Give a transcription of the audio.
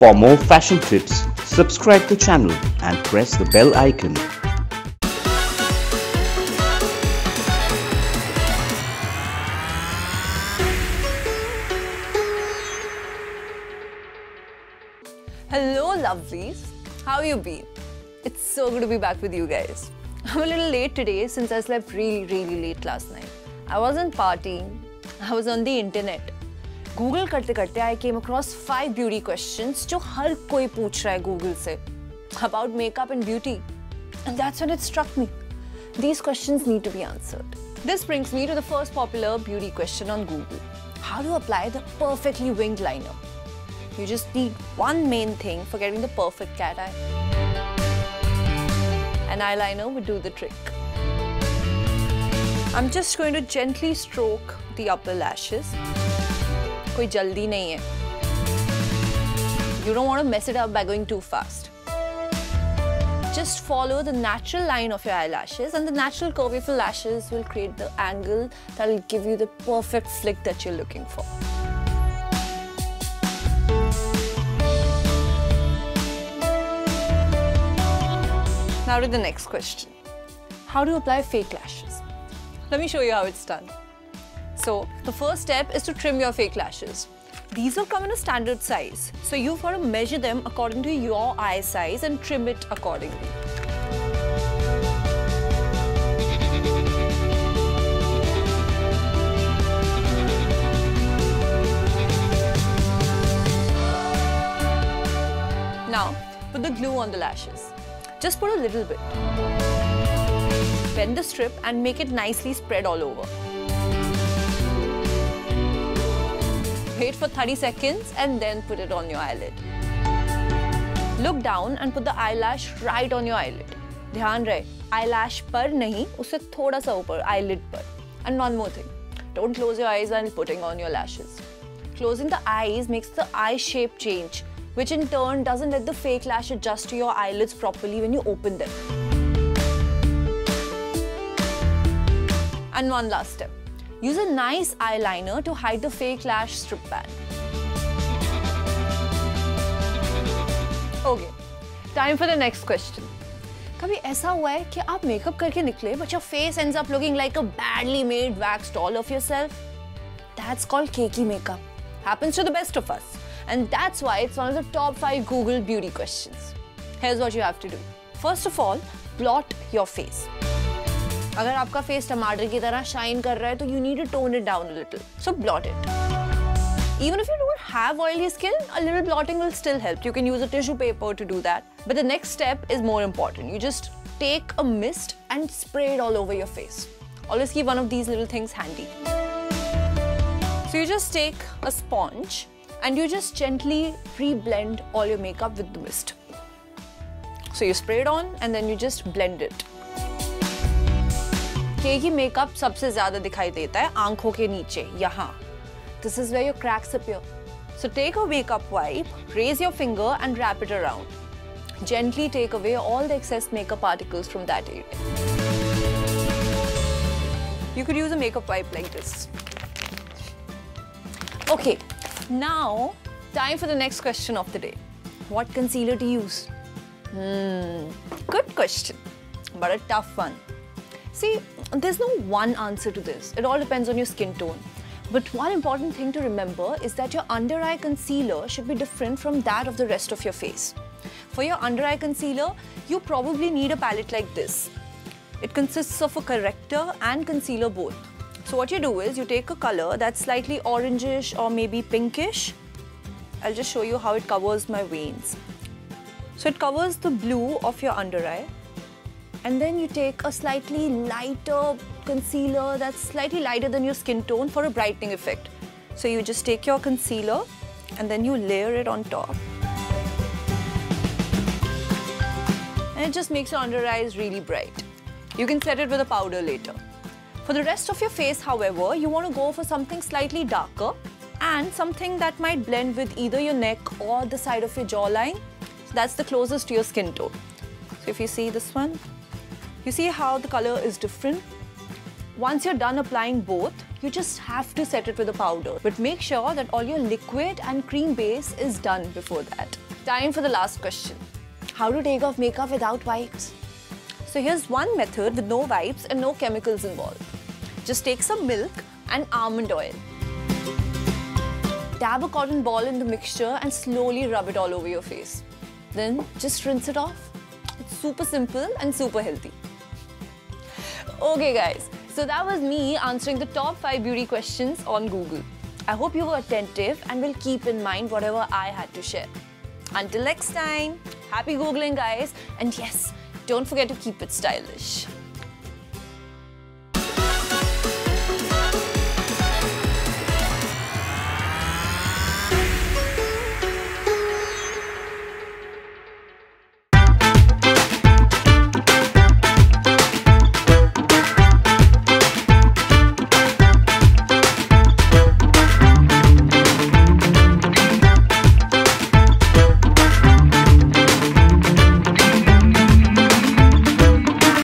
For more fashion tips, subscribe the channel and press the bell icon. Hello lovelies, how you been? It's so good to be back with you guys. I'm a little late today since I slept really late last night. I wasn't partying, I was on the internet. Google करते I came across 5 beauty questions जो हर कोई पूछ रहा है Google से about makeup and beauty. And that's when it struck me. These questions need to be answered. This brings me to the first popular beauty question on Google. How to apply the perfectly winged liner? You just need one main thing for getting the perfect cat eye. An eyeliner would do the trick. I'm just going to gently stroke the upper lashes. कोई जल्दी नहीं है. You don't want to mess it up by going too fast. Just follow the natural line of your eyelashes, and the natural curve of your lashes will create the angle that will give you the perfect flick that you're looking for. Now to the next question. How to apply fake lashes? Let me show you how it's done. So, the first step is to trim your fake lashes. These will come in a standard size, so you've got to measure them according to your eye size and trim it accordingly. Now, put the glue on the lashes. Just put a little bit. Bend the strip and make it nicely spread all over. Wait for 30 seconds and then put it on your eyelid. Look down and put the eyelash right on your eyelid. ध्यान रहे, eyelash पर नहीं, उससे थोड़ा सा ऊपर, eyelid पर. And one more thing, don't close your eyes while putting on your lashes. Closing the eyes makes the eye shape change, which in turn doesn't let the fake lash adjust to your eyelids properly when you open them. And one last step. Use a nice eyeliner to hide the fake lash strip band. Okay, time for the next question. कभी ऐसा हुआ है कि आप makeup करके निकले but your face ends up looking like a badly made wax doll of yourself? That's called cakey makeup. Happens to the best of us. And that's why it's one of the top 5 Google beauty questions. Here's what you have to do. First of all, blot your face. अगर आपका face टमाटर की तरह shine कर रहा है तो you need to tone it down a little. So blot it. Even if you don't have oily skin, a little blotting will still help. You can use a tissue paper to do that. But the next step is more important. You just take a mist and spray it all over your face. Always keep one of these little things handy. So you just take a sponge and you just gently re-blend all your makeup with the mist. So you spray it on and then you just blend it. केकी makeup सबसे ज़्यादा दिखाई देता है आंखों के नीचे, यहाँ. This is where your cracks appear. So take a makeup wipe, raise your finger and wrap it around. Gently take away all the excess makeup particles from that area. You could use a makeup wipe like this. Okay, now time for the next question of the day. What concealer to use? Good question, but a tough one. See, there's no one answer to this. It all depends on your skin tone. But one important thing to remember is that your under eye concealer should be different from that of the rest of your face. For your under eye concealer, you probably need a palette like this. It consists of a corrector and concealer both. So what you do is you take a color that's slightly orangish or maybe pinkish. I'll just show you how it covers my veins. So it covers the blue of your under eye. And then you take a slightly lighter concealer that's slightly lighter than your skin tone for a brightening effect. So you just take your concealer and then you layer it on top. And it just makes your under eyes really bright. You can set it with a powder later. For the rest of your face, however, you want to go for something slightly darker and something that might blend with either your neck or the side of your jawline. So that's the closest to your skin tone. So if you see this one, you see how the color is different? Once you're done applying both, you just have to set it with a powder. But make sure that all your liquid and cream base is done before that. Time for the last question. How to take off makeup without wipes? So here's one method with no wipes and no chemicals involved. Just take some milk and almond oil. Dab a cotton ball in the mixture and slowly rub it all over your face. Then just rinse it off. It's super simple and super healthy. Okay guys, so that was me answering the top 5 beauty questions on Google. I hope you were attentive and will keep in mind whatever I had to share. Until next time, happy Googling guys, and yes, don't forget to keep it stylish.